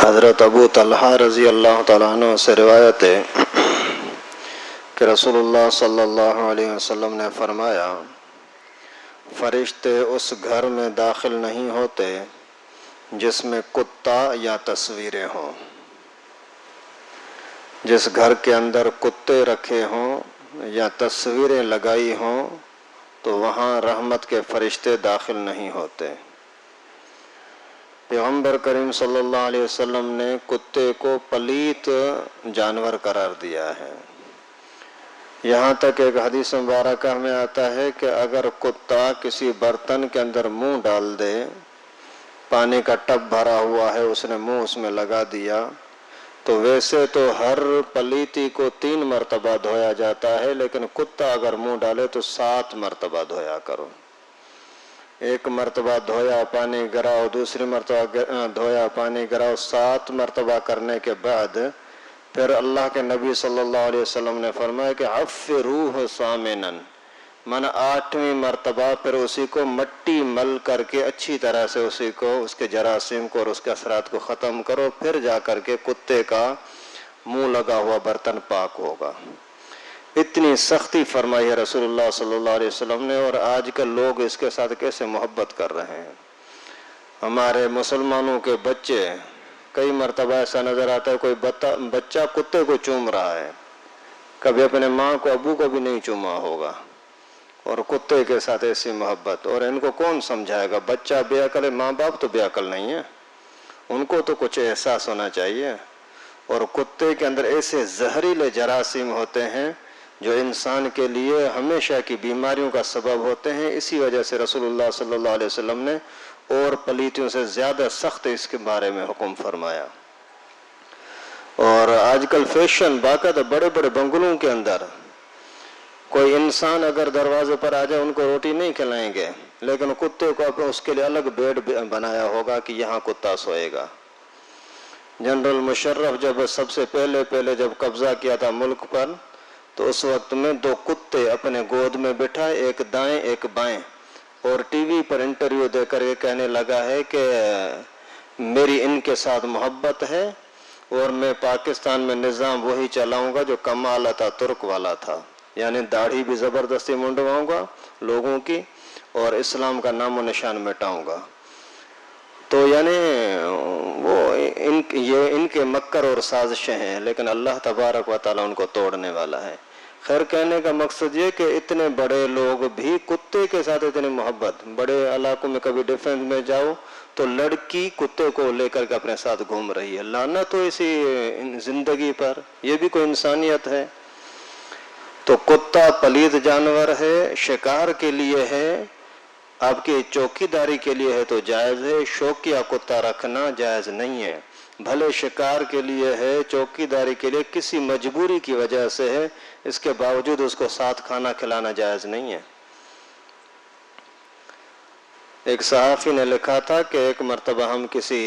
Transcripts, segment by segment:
حضرت ابو طلحہ رضی اللہ تعالیٰ عنہ سے روایت ہے کہ رسول اللہ صلی اللہ علیہ وسلم نے فرمایا، فرشتے اس گھر میں داخل نہیں ہوتے جس میں کتا یا تصویریں ہوں۔ جس گھر کے اندر کتے رکھے ہوں یا تصویریں لگائی ہوں تو وہاں رحمت کے فرشتے داخل نہیں ہوتے۔ پیغمبر کریم صلی اللہ علیہ وسلم نے کتے کو پلیت جانور قرار دیا ہے۔ یہاں تک ایک حدیث مبارکہ میں آتا ہے کہ اگر کتا کسی برتن کے اندر منہ ڈال دے، پانی کا ٹب بھرا ہوا ہے، اس نے منہ اس میں لگا دیا، تو ویسے تو ہر پلیتی کو 3 مرتبہ دھویا جاتا ہے، لیکن کتا اگر منہ ڈالے تو 7 مرتبہ دھویا کرو۔ 1 مرتبہ دھویا پانی گراؤ، دوسری مرتبہ دھویا پانی گراؤ، 7 مرتبہ کرنے کے بعد پھر اللہ کے نبی صلی اللہ علیہ وسلم نے فرمایا کہ عفروہ ثامنا، من 8ویں مرتبہ پھر اسی کو مٹی مل کر کے اچھی طرح سے اسی کو، اس کے جراثیم کو اور اس کے اثرات کو ختم کرو، پھر جا کر کے کتے کا منہ لگا ہوا برتن پاک ہوگا۔ اتنی سختی فرمائی ہے رسول اللہ صلی اللہ علیہ وسلم نے، اور آج کل لوگ اس کے ساتھ کیسے محبت کر رہے ہیں۔ ہمارے مسلمانوں کے بچے کئی مرتبہ ایسا نظر آتا ہے، کوئی بچہ کتے کو چوم رہا ہے، کبھی اپنے ماں کو ابو کو بھی نہیں چوما ہوگا، اور کتے کے ساتھ ایسی محبت۔ اور ان کو کون سمجھائے گا؟ بچہ بے عقل ہے، ماں باپ تو بے عقل نہیں ہے، ان کو تو کچھ احساس ہونا چاہیے۔ اور کتے کے اندر ایسے زہریلے جراثیم ہوتے ہیں جو انسان کے لیے ہمیشہ کی بیماریوں کا سبب ہوتے ہیں۔ اسی وجہ سے رسول اللہ صلی اللہ علیہ وسلم نے اور پلیتوں سے زیادہ سخت اس کے بارے میں حکم فرمایا۔ اور آج کل فیشن باقاعدہ بڑے بڑے بنگلوں کے اندر کوئی انسان اگر دروازے پر آ جائے ان کو روٹی نہیں کھلائیں گے، لیکن کتے کو اس کے لیے الگ بیڈ بنایا ہوگا کہ یہاں کتا سوئے گا۔ جنرل مشرف جب سب سے پہلے جب قبضہ کیا تھا ملک پر، تو اس وقت میں 2 کتے اپنے گود میں بٹھا، ایک دائیں ایک بائیں، اور ٹی وی پر انٹرویو دے کر یہ کہنے لگا ہے کہ میری ان کے ساتھ محبت ہے اور میں پاکستان میں نظام وہی چلاؤں گا جو کمال اتا ترک والا تھا، یعنی داڑھی بھی زبردستی منڈواؤں گا لوگوں کی اور اسلام کا نام و نشان مٹاؤں گا۔ تو یعنی یہ ان کے مکر اور سازشیں ہیں، لیکن اللہ تبارک و تعالیٰ ان کو توڑنے والا ہے۔ خیر، کہنے کا مقصد یہ کہ اتنے بڑے لوگ بھی کتے کے ساتھ اتنی محبت۔ بڑے علاقوں میں کبھی ڈیفنس میں جاؤ تو لڑکی کتے کو لے کر کے اپنے ساتھ گھوم رہی ہے۔ لعنت تو اسی زندگی پر، یہ بھی کوئی انسانیت ہے؟ تو کتا پلید جانور ہے، شکار کے لیے ہے، آپ کی چوکیداری کے لیے ہے تو جائز ہے، شوقیہ کتا رکھنا جائز نہیں ہے۔ بھلے شکار کے لیے ہے، چوکیداری کے لیے کسی مجبوری کی وجہ سے ہے، اس کے باوجود اس کو ساتھ کھانا کھلانا جائز نہیں ہے۔ ایک صحافی نے لکھا تھا کہ ایک مرتبہ ہم کسی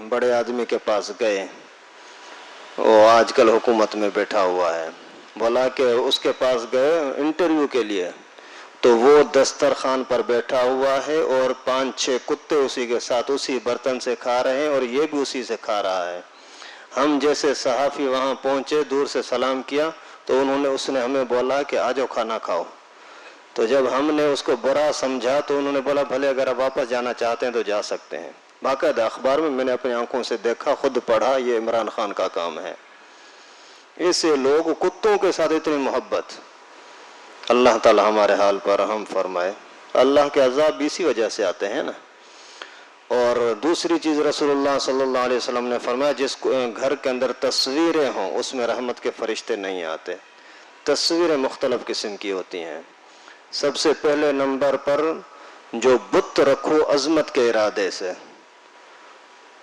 بڑے آدمی کے پاس گئے، وہ آج کل حکومت میں بیٹھا ہوا ہے، بولا کہ اس کے پاس گئے انٹرویو کے لیے، تو وہ دسترخوان پر بیٹھا ہوا ہے اور 5-6 کتے اسی کے ساتھ اسی برتن سے کھا رہے ہیں اور یہ بھی اسی سے کھا رہا ہے۔ ہم جیسے صحافی وہاں پہنچے، دور سے سلام کیا تو اس نے ہمیں بولا کہ آ جاؤ کھانا کھاؤ۔ تو جب ہم نے اس کو برا سمجھا تو انہوں نے بولا بھلے اگر آپ واپس جانا چاہتے ہیں تو جا سکتے ہیں۔ باقاعدہ اخبار میں نے اپنی آنکھوں سے دیکھا، خود پڑھا، یہ عمران خان کا کام ہے۔ ایسے لوگ کتوں کے ساتھ اتنی محبت، اللہ تعالی ہمارے حال پر رحم فرمائے۔ اللہ کے عذاب بھی اسی وجہ سے آتے ہیں نا۔ اور دوسری چیز رسول اللہ صلی اللہ علیہ وسلم نے فرمایا، جس گھر کے اندر تصویریں ہوں اس میں رحمت کے فرشتے نہیں آتے۔ تصویریں مختلف قسم کی ہوتی ہیں۔ سب سے پہلے نمبر پر جو بت رکھو عظمت کے ارادے سے،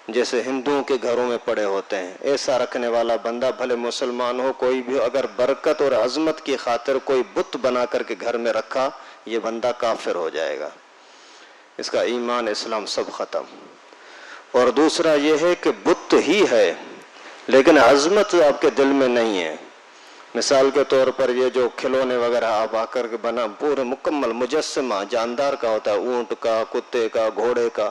جیسے ہندوؤں کے گھروں میں پڑے ہوتے ہیں، ایسا رکھنے والا بندہ بھلے مسلمان ہو کوئی بھی، اگر برکت اور عظمت کی خاطر کوئی بت بنا کر کے گھر میں رکھا، یہ بندہ کافر ہو جائے گا، اس کا ایمان اسلام سب ختم۔ اور دوسرا یہ ہے کہ بت ہی ہے لیکن عظمت آپ کے دل میں نہیں ہے۔ مثال کے طور پر یہ جو کھلونے وغیرہ آپ آ کر کے بنا، پورے مکمل مجسمہ جاندار کا ہوتا ہے، اونٹ کا، کتے کا، گھوڑے کا،